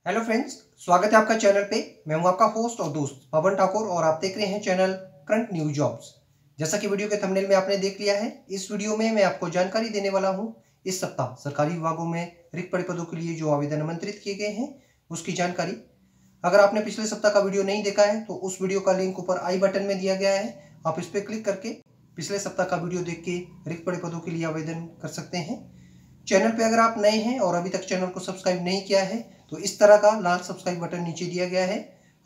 Hello friends, स्वागत है आपका चैनल पे। मैं हूं आपका होस्ट और दोस्त पवन ठाकुर और आप देख रहे हैं चैनल करंट न्यू जॉब्स। जैसा कि वीडियो के थंबनेल में आपने देख लिया है, इस वीडियो में मैं आपको जानकारी देने वाला हूं इस सप्ताह सरकारी विभागों में रिक्त पड़े पदों के लिए जो आवेदन आमंत्रित किए गए हैं उसकी जानकारी। अगर आपने पिछले सप्ताह का वीडियो नहीं देखा है तो उस वीडियो का लिंक ऊपर आई बटन में दिया गया है, आप इस पर क्लिक करके पिछले सप्ताह का वीडियो देख के रिक्त पड़े पदों के लिए आवेदन कर सकते हैं। चैनल पे अगर आप नए हैं और अभी तक चैनल को सब्सक्राइब नहीं किया है तो इस तरह का लाल सब्सक्राइब बटन नीचे दिया गया है,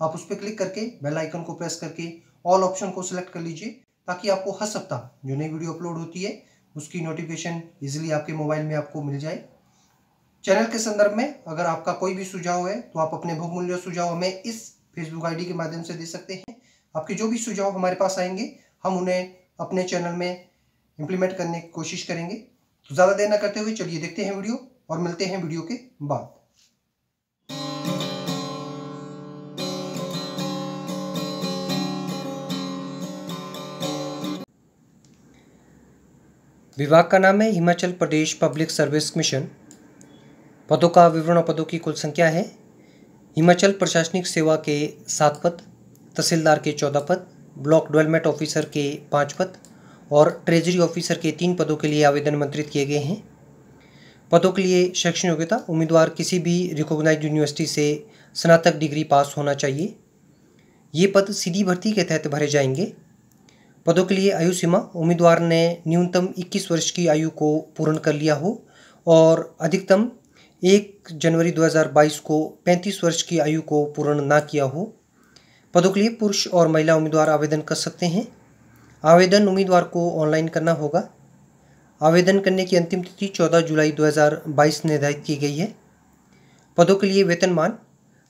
आप उस पर क्लिक करके बेल आइकन को प्रेस करके ऑल ऑप्शन को सिलेक्ट कर लीजिए ताकि आपको हर सप्ताह जो नई वीडियो अपलोड होती है उसकी नोटिफिकेशन इजीली आपके मोबाइल में आपको मिल जाए। चैनल के संदर्भ में अगर आपका कोई भी सुझाव है तो आप अपने बहुमूल्य सुझाव हमें इस फेसबुक आईडी के माध्यम से दे सकते हैं। आपके जो भी सुझाव हमारे पास आएंगे हम उन्हें अपने चैनल में इम्प्लीमेंट करने की कोशिश करेंगे। तो ज़्यादा देर न करते हुए चलिए देखते हैं वीडियो और मिलते हैं वीडियो के बाद। विभाग का नाम है Himachal Pradesh public service mission. पदों का विवरण और पदों की कुल संख्या है। हिमाचल प्रशासनिक सेवा के 7 पद, तहसीलदार के 14 पद, ब्लॉक डेवलपमेंट ऑफिसर के 5 पद और ट्रेजरी ऑफिसर के 3 पदों के लिए आवेदन आमंत्रित किए गए हैं। पदों के लिए शैक्षणिक योग्यता, उम्मीदवार किसी भी रिकॉग्नाइज्ड यूनिवर्सिटी से स्नातक डिग्री पास होना चाहिए। ये पद सीधी भर्ती के तहत भरे जाएंगे। पदों के लिए आयु सीमा, उम्मीदवार ने न्यूनतम 21 वर्ष की आयु को पूर्ण कर लिया हो और अधिकतम 1 जनवरी 2022 को 35 वर्ष की आयु को पूर्ण ना किया हो। पदों के लिए पुरुष और महिला उम्मीदवार आवेदन कर सकते हैं। आवेदन उम्मीदवार को ऑनलाइन करना होगा। आवेदन करने की अंतिम तिथि 14 जुलाई 2022 निर्धारित की गई है। पदों के लिए वेतनमान,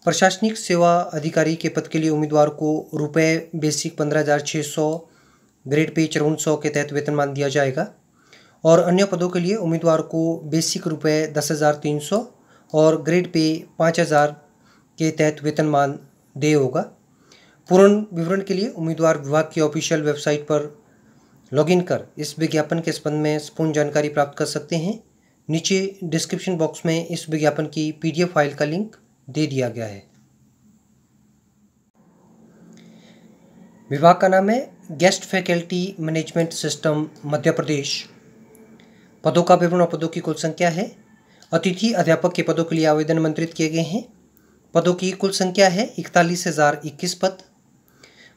प्रशासनिक सेवा अधिकारी के पद के लिए उम्मीदवार को रुपये बेसिक 15,600, ग्रेड पे 5400 के तहत वेतनमान दिया जाएगा और अन्य पदों के लिए उम्मीदवार को बेसिक रुपये 10,300 और ग्रेड पे 5,000 के तहत वेतनमान देय होगा। पूर्ण विवरण के लिए उम्मीदवार विभाग की ऑफिशियल वेबसाइट पर लॉगिन कर इस विज्ञापन के संबंध में संपूर्ण जानकारी प्राप्त कर सकते हैं। नीचे डिस्क्रिप्शन बॉक्स में इस विज्ञापन की PDF फाइल का लिंक दे दिया गया है। विभाग का नाम है guest faculty management system Madhya Pradesh. पदों का विवरण और पदों की कुल संख्या है। अतिथि अध्यापक के पदों के लिए आवेदन आमंत्रित किए गए हैं। पदों की कुल संख्या है 41,021 पद।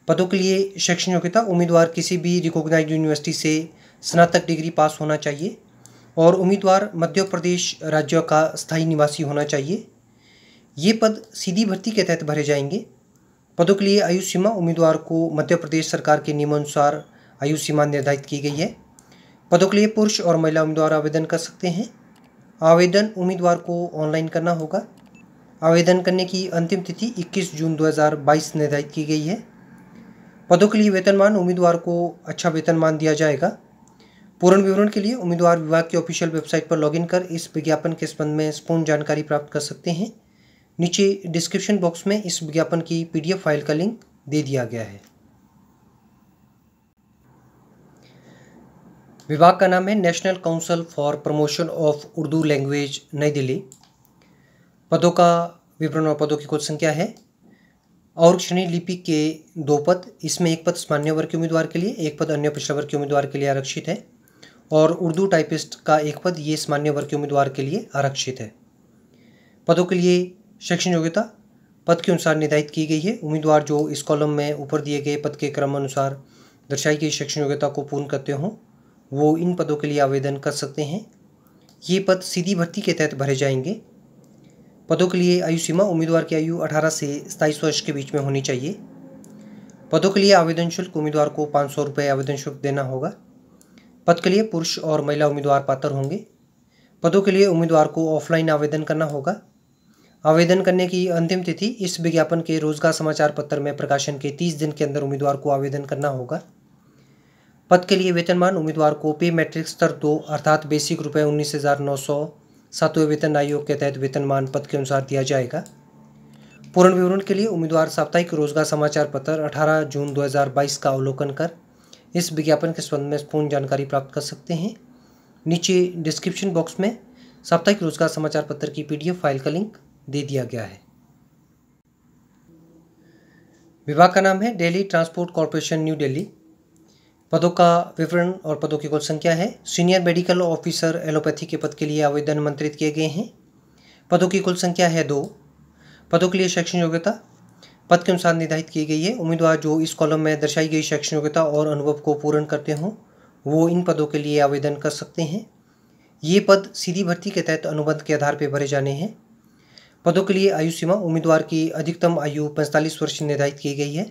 पदों के लिए शैक्षणिक योग्यता, उम्मीदवार किसी भी रिकॉग्नाइज्ड यूनिवर्सिटी से स्नातक डिग्री पास होना चाहिए और उम्मीदवार मध्य प्रदेश राज्य का स्थायी निवासी होना चाहिए। ये पद सीधी भर्ती के तहत भरे जाएंगे। पदों के लिए आयु सीमा, उम्मीदवार को मध्य प्रदेश सरकार के नियमानुसार आयु सीमा निर्धारित की गई है। पदों के लिए पुरुष और महिला उम्मीदवार आवेदन कर सकते हैं। आवेदन उम्मीदवार को ऑनलाइन करना होगा। आवेदन करने की अंतिम तिथि 21 जून 2022 निर्धारित की गई है। पदों के लिए वेतनमान, उम्मीदवार को अच्छा वेतनमान दिया जाएगा। पूर्ण विवरण के लिए उम्मीदवार विभाग की ऑफिशियल वेबसाइट पर लॉगिन कर इस विज्ञापन के संबंध में संपूर्ण जानकारी प्राप्त कर सकते हैं। नीचे डिस्क्रिप्शन बॉक्स में इस विज्ञापन की PDF फाइल का लिंक दे दिया गया है। विभाग का नाम है national council for promotion of Urdu language, नई दिल्ली। पदों का विवरण और पदों की कुल संख्या है। और श्रेणी लिपि के 2 पद, इसमें 1 पद सामान्य वर्ग के उम्मीदवार के लिए, 1 पद अन्य पिछड़ा वर्ग के उम्मीदवार के लिए आरक्षित है और उर्दू टाइपिस्ट का 1 पद ये सामान्य वर्ग के उम्मीदवार के लिए आरक्षित है। पदों के लिए शैक्षणिक योग्यता पद के अनुसार निर्धारित की गई है। उम्मीदवार जो इस कॉलम में ऊपर दिए गए पद के क्रम अनुसार दर्शाई गई शैक्षणिक योग्यता को पूर्ण करते हों वो इन पदों के लिए आवेदन कर सकते हैं। ये पद सीधी भर्ती के तहत भरे जाएंगे। पदों के लिए आयु सीमा, उम्मीदवार की आयु 18 से 27 वर्ष के बीच में होनी चाहिए। पदों के लिए आवेदन शुल्क, उम्मीदवार को 500 रुपये आवेदन शुल्क देना होगा। पद के लिए पुरुष और महिला उम्मीदवार पात्र होंगे। पदों के लिए उम्मीदवार को ऑफलाइन आवेदन करना होगा। आवेदन करने की अंतिम तिथि इस विज्ञापन के रोजगार समाचार पत्र में प्रकाशन के 30 दिन के अंदर उम्मीदवार को आवेदन करना होगा। पद के लिए वेतनमान, उम्मीदवार को पे मैट्रिक स्तर 2 अर्थात बेसिक रुपये 19,900 सातवें वेतन आयोग के तहत वेतनमान पद के अनुसार दिया जाएगा। पूर्ण विवरण के लिए उम्मीदवार साप्ताहिक रोजगार समाचार पत्र 18 जून 2022 का अवलोकन कर इस विज्ञापन के संबंध में पूर्ण जानकारी प्राप्त कर सकते हैं। नीचे डिस्क्रिप्शन बॉक्स में साप्ताहिक रोजगार समाचार पत्र की PDF फाइल का लिंक दे दिया गया है। विभाग का नाम है Delhi transport corporation new Delhi. पदों का विवरण और पदों की कुल संख्या है। सीनियर मेडिकल ऑफिसर एलोपैथी के पद के लिए आवेदन आमंत्रित किए गए हैं। पदों की कुल संख्या है 2। पदों के लिए शैक्षणिक योग्यता पद के अनुसार निर्धारित की गई है। उम्मीदवार जो इस कॉलम में दर्शाई गई शैक्षणिक योग्यता और अनुभव को पूर्ण करते हों वो इन पदों के लिए आवेदन कर सकते हैं। ये पद सीधी भर्ती के तहत अनुबंध के आधार पर भरे जाने हैं। पदों के लिए आयु सीमा उम्मीदवार की अधिकतम आयु 45 वर्ष निर्धारित की गई है।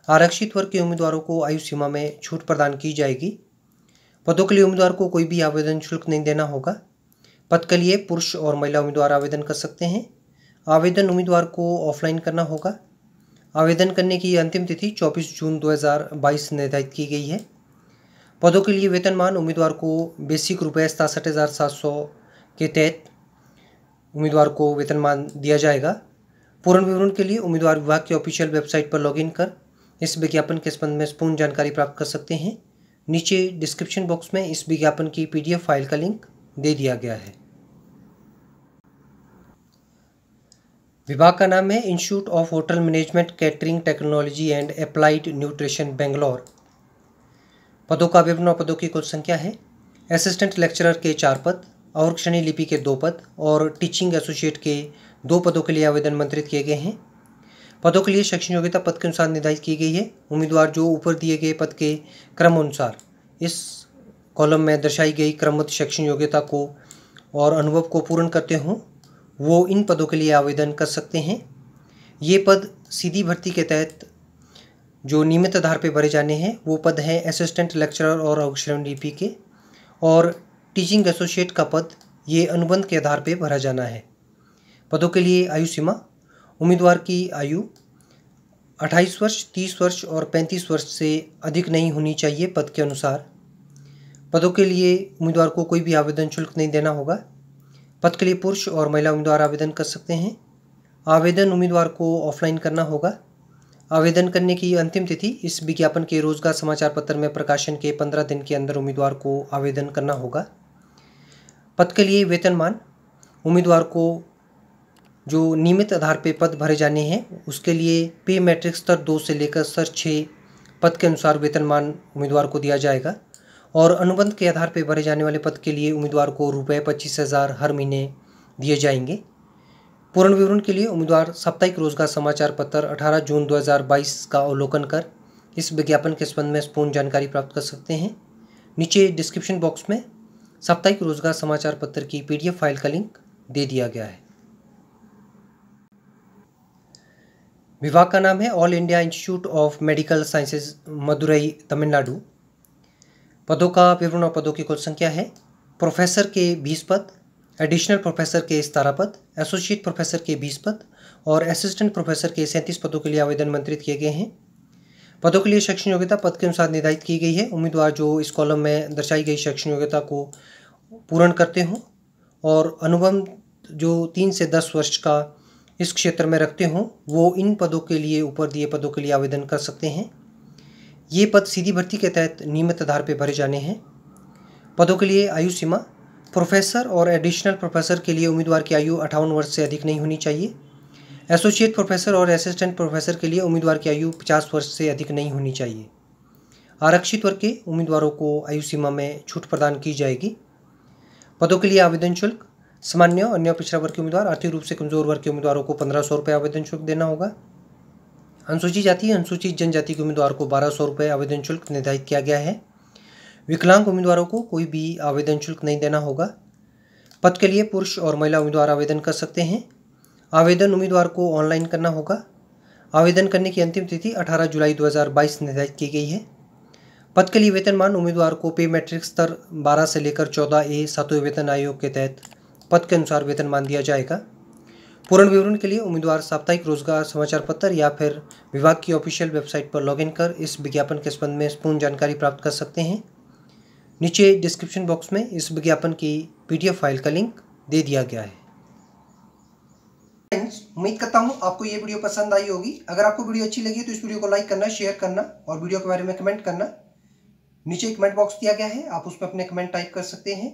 आरक्षित वर्ग के उम्मीदवारों को आयु सीमा में छूट प्रदान की जाएगी। पदों के लिए उम्मीदवार को कोई भी आवेदन शुल्क नहीं देना होगा। पद के लिए पुरुष और महिला उम्मीदवार आवेदन कर सकते हैं। आवेदन उम्मीदवार को ऑफलाइन करना होगा। आवेदन करने की अंतिम तिथि 24 जून 2022 निर्धारित की गई है। पदों के लिए वेतनमान उम्मीदवार को बेसिक रुपये 67,700 के तहत उम्मीदवार को वेतनमान दिया जाएगा। पूर्ण विवरण के लिए उम्मीदवार विभाग की ऑफिशियल वेबसाइट पर लॉगिन कर इस विज्ञापन के संबंध में पूर्ण जानकारी प्राप्त कर सकते हैं। नीचे डिस्क्रिप्शन बॉक्स में इस विज्ञापन की PDF फाइल का लिंक दे दिया गया है। विभाग का नाम है institute of hotel management catering technology and applied nutrition Bangalore. पदों का विवरण और पदों की कुल संख्या है। असिस्टेंट लेक्चरर के 4 पद, अवक्षणी लिपि के 2 पद और टीचिंग एसोसिएट के 2 पदों के लिए आवेदन आमंत्रित किए गए हैं। पदों के लिए शैक्षणिक योग्यता पद के अनुसार निर्धारित की गई है। उम्मीदवार जो ऊपर दिए गए पद के क्रम अनुसार इस कॉलम में दर्शाई गई क्रमबद्ध शैक्षणिक योग्यता को और अनुभव को पूर्ण करते हों वो इन पदों के लिए आवेदन कर सकते हैं। ये पद सीधी भर्ती के तहत जो नियमित आधार पर भरे जाने हैं वो पद हैं असिस्टेंट लेक्चरर और अवक्षणी लिपि के, और टीचिंग एसोसिएट का पद ये अनुबंध के आधार पर भरा जाना है। पदों के लिए आयु सीमा उम्मीदवार की आयु 28 वर्ष, 30 वर्ष और 35 वर्ष से अधिक नहीं होनी चाहिए पद के अनुसार। पदों के लिए उम्मीदवार को कोई भी आवेदन शुल्क नहीं देना होगा। पद के लिए पुरुष और महिला उम्मीदवार आवेदन कर सकते हैं। आवेदन उम्मीदवार को ऑफलाइन करना होगा। आवेदन करने की अंतिम तिथि इस विज्ञापन के रोजगार समाचार पत्र में प्रकाशन के 15 दिन के अंदर उम्मीदवार को आवेदन करना होगा। पद के लिए वेतनमान उम्मीदवार को जो नियमित आधार पर पद भरे जाने हैं उसके लिए पे मैट्रिक्स स्तर 2 से लेकर स्तर 6 पद के अनुसार वेतनमान उम्मीदवार को दिया जाएगा, और अनुबंध के आधार पर भरे जाने वाले पद के लिए उम्मीदवार को रुपये 25,000 हर महीने दिए जाएंगे। पूर्ण विवरण के लिए उम्मीदवार साप्ताहिक रोजगार समाचार पत्र 18 जून 2022 का अवलोकन कर इस विज्ञापन के संबंध में पूर्ण जानकारी प्राप्त कर सकते हैं। नीचे डिस्क्रिप्शन बॉक्स में साप्ताहिक रोजगार समाचार पत्र की PDF फाइल का लिंक दे दिया गया है। विभाग का नाम है all India institute of medical sciences Madurai Tamil Nadu. पदों का विवरण और पदों की कुल संख्या है। प्रोफेसर के 20 पद, एडिशनल प्रोफेसर के 17 पद, एसोसिएट प्रोफेसर के 20 पद और असिस्टेंट प्रोफेसर के 37 पदों के लिए आवेदन आमंत्रित किए गए हैं। पदों के लिए शैक्षणिक योग्यता पद के अनुसार निर्धारित की गई है। उम्मीदवार जो इस कॉलम में दर्शाई गई शैक्षणिक योग्यता को पूर्ण करते हों और अनुभव जो 3 से 10 वर्ष का इस क्षेत्र में रखते हों वो इन पदों के लिए ऊपर दिए पदों के लिए आवेदन कर सकते हैं। ये पद सीधी भर्ती के तहत नियमित आधार पर भरे जाने हैं। पदों के लिए आयु सीमा प्रोफेसर और एडिशनल प्रोफेसर के लिए उम्मीदवार की आयु 58 वर्ष से अधिक नहीं होनी चाहिए। एसोसिएट प्रोफेसर और असिस्टेंट प्रोफेसर के लिए उम्मीदवार की आयु 50 वर्ष से अधिक नहीं होनी चाहिए। आरक्षित वर्ग के उम्मीदवारों को आयु सीमा में छूट प्रदान की जाएगी। पदों के लिए आवेदन शुल्क सामान्य अन्य पिछड़ा वर्ग के उम्मीदवार, आर्थिक रूप से कमजोर वर्ग के उम्मीदवारों को 1500 रुपये आवेदन शुल्क देना होगा। अनुसूचित जाति अनुसूचित जनजाति के उम्मीदवार को 1200 रुपये आवेदन शुल्क निर्धारित किया गया है। विकलांग उम्मीदवारों को कोई भी आवेदन शुल्क नहीं देना होगा। पद के लिए पुरुष और महिला उम्मीदवार आवेदन कर सकते हैं। आवेदन उम्मीदवार को ऑनलाइन करना होगा। आवेदन करने की अंतिम तिथि 18 जुलाई 2022 निर्धारित की गई है। पद के लिए वेतनमान उम्मीदवार को पे मैट्रिक स्तर 12 से लेकर 14A 7वें वेतन आयोग के तहत पद के अनुसार वेतनमान दिया जाएगा। पूर्ण विवरण के लिए उम्मीदवार साप्ताहिक रोजगार समाचार पत्र या फिर विभाग की ऑफिशियल वेबसाइट पर लॉगिन कर इस विज्ञापन के संबंध में पूर्ण जानकारी प्राप्त कर सकते हैं। नीचे डिस्क्रिप्शन बॉक्स में इस विज्ञापन की PDF फाइल का लिंक दे दिया गया है। फ्रेंड्स, उम्मीद करता हूँ आपको ये वीडियो पसंद आई होगी। अगर आपको वीडियो अच्छी लगी तो इस वीडियो को लाइक करना, शेयर करना और वीडियो के बारे में कमेंट करना। नीचे कमेंट बॉक्स दिया गया है, आप उसमें अपने कमेंट टाइप कर सकते हैं।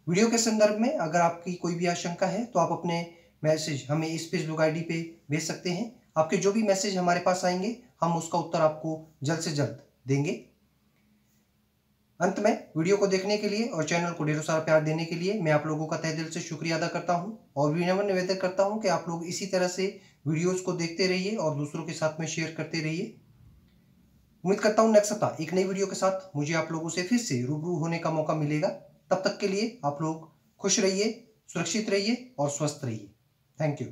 वीडियो के संदर्भ में अगर आपकी कोई भी आशंका है तो आप अपने मैसेज हमें इस फेसबुक ID पे भेज सकते हैं। आपके जो भी मैसेज हमारे पास आएंगे हम उसका उत्तर आपको जल्द से जल्द देंगे। अंत में वीडियो को देखने के लिए और चैनल को ढेरों सारा प्यार देने के लिए मैं आप लोगों का तहे दिल से शुक्रिया अदा करता हूं और विनम्र निवेदन करता हूं कि आप लोग इसी तरह से वीडियोस को देखते रहिए और दूसरों के साथ में शेयर करते रहिए। उम्मीद करता हूं नेक्स्ट सप्ताह एक नई वीडियो के साथ मुझे आप लोगों से फिर से रूबरू होने का मौका मिलेगा। तब तक के लिए आप लोग खुश रहिए, सुरक्षित रहिए और स्वस्थ रहिए। Thank you.